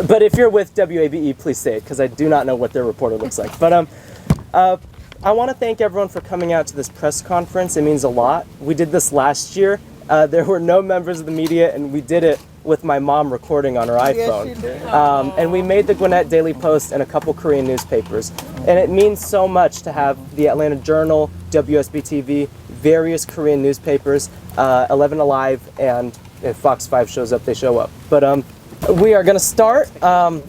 But if you're with WABE, please say it, because I do not know what their reporter looks like. But I want to thank everyone for coming out to this press conference. It means a lot. We did this last year. There were no members of the media, and we did it with my mom recording on her iPhone. Yes, she did. And we made the Gwinnett Daily Post and a couple Korean newspapers. And it means so much to have the Atlanta Journal, WSB TV, various Korean newspapers, 11 Alive, and if Fox 5 shows up, they show up. But we are going to start.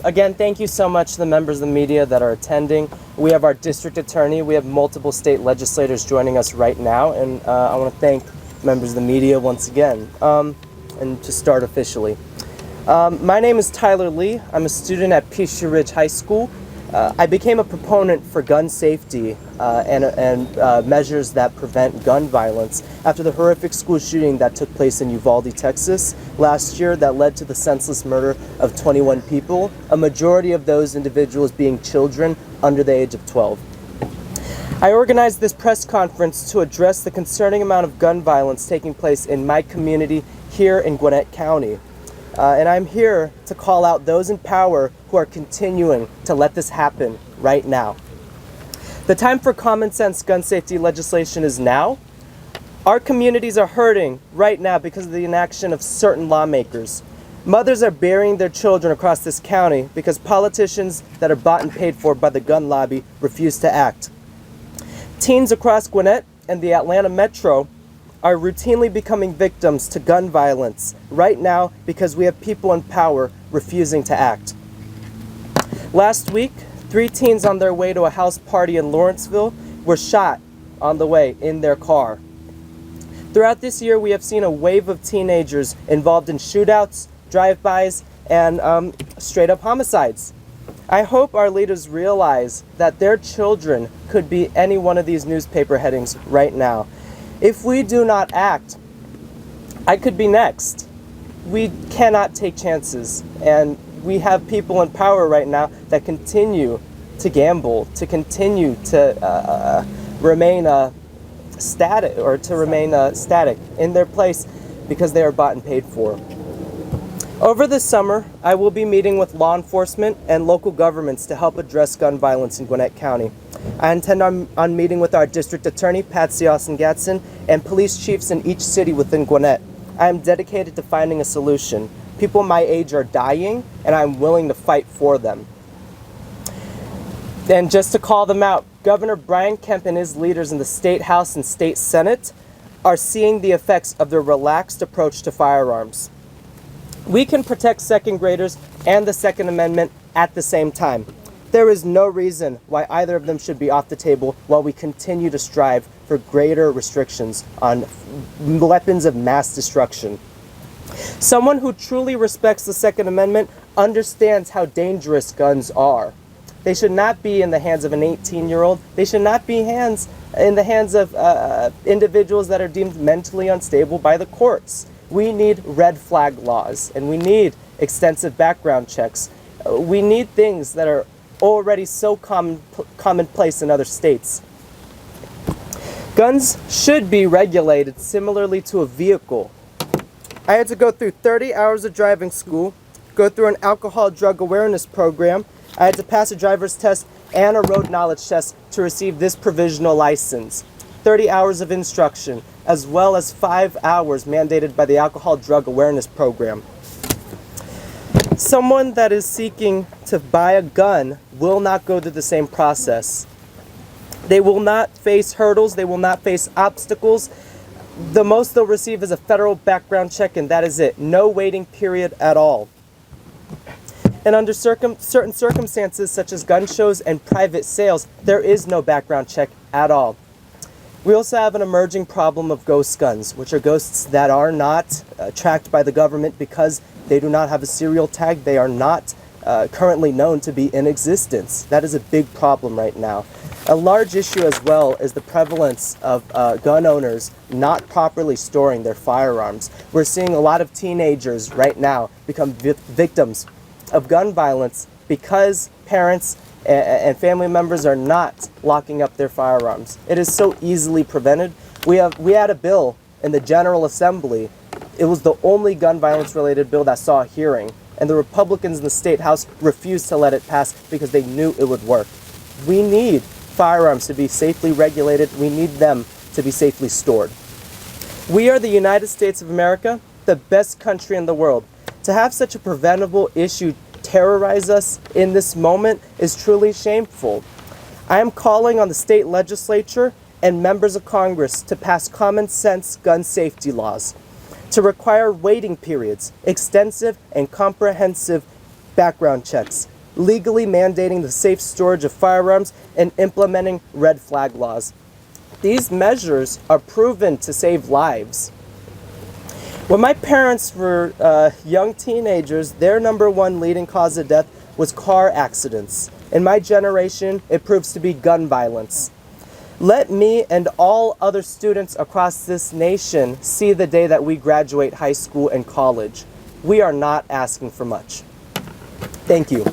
Again, thank you so much to the members of the media that are attending. We have our district attorney. We have multiple state legislators joining us right now. And I want to thank members of the media once again. And to start officially. My name is Tyler Lee. I'm a student at Pichitriridt High School. I became a proponent for gun safety and measures that prevent gun violence after the horrific school shooting that took place in Uvalde, Texas last year that led to the senseless murder of 21 people, a majority of those individuals being children under the age of 12. I organized this press conference to address the concerning amount of gun violence taking place in my community here in Gwinnett County. And I'm here to call out those in power who are continuing to let this happen right now. The time for common sense gun safety legislation is now. Our communities are hurting right now because of the inaction of certain lawmakers. Mothers are burying their children across this county because politicians that are bought and paid for by the gun lobby refuse to act. Teens across Gwinnett and the Atlanta metro are routinely becoming victims to gun violence right now because we have people in power refusing to act. Last week, 3 teens on their way to a house party in Lawrenceville were shot on the way in their car. Throughout this year, we have seen a wave of teenagers involved in shootouts, drive-bys, and straight-up homicides. I hope our leaders realize that their children could be any one of these newspaper headings right now. If we do not act, I could be next. We cannot take chances, and we have people in power right now that continue to gamble, to continue to remain static in their place because they are bought and paid for. Over the summer, I will be meeting with law enforcement and local governments to help address gun violence in Gwinnett County. I intend on meeting with our district attorney, Oustin-Getson, and police chiefs in each city within Gwinnett. I am dedicated to finding a solution. People my age are dying, and I'm willing to fight for them. And just to call them out, Governor Brian Kemp and his leaders in the State House and State Senate are seeing the effects of their relaxed approach to firearms. We can protect second graders and the Second Amendment at the same time. There is no reason why either of them should be off the table while we continue to strive for greater restrictions on weapons of mass destruction. Someone who truly respects the Second Amendment understands how dangerous guns are. They should not be in the hands of an 18-year-old. They should not be in the hands of individuals that are deemed mentally unstable by the courts. We need red flag laws, and we need extensive background checks. We need things that are already so commonplace in other states. Guns should be regulated similarly to a vehicle. I had to go through 30 hours of driving school, go through an alcohol drug awareness program. I had to pass a driver's test and a road knowledge test to receive this provisional license. 30 hours of instruction, as well as 5 hours mandated by the alcohol drug awareness program. Someone that is seeking to buy a gun will not go through the same process. They will not face hurdles. They will not face obstacles. The most they'll receive is a federal background check, and that is it. No waiting period at all. And under certain circumstances, such as gun shows and private sales, there is no background check at all. We also have an emerging problem of ghost guns, which are ghosts that are not tracked by the government because they do not have a serial tag. They are not currently known to be in existence. That is a big problem right now. A large issue as well is the prevalence of gun owners not properly storing their firearms. We're seeing a lot of teenagers right now become victims of gun violence because parents and family members are not locking up their firearms. It is so easily prevented. We had a bill in the General Assembly. It was the only gun violence related bill that saw a hearing. and the Republicans in the State House refused to let it pass because they knew it would work. We need firearms to be safely regulated. We need them to be safely stored. We are the United States of America, the best country in the world. To have such a preventable issue terrorize us in this moment is truly shameful. I am calling on the state legislature and members of Congress to pass common sense gun safety laws, to require waiting periods, extensive and comprehensive background checks, legally mandating the safe storage of firearms, and implementing red flag laws. These measures are proven to save lives. When my parents were young teenagers, their number one leading cause of death was car accidents. In my generation, it proves to be gun violence. Let me and all other students across this nation see the day that we graduate high school and college. We are not asking for much. Thank you.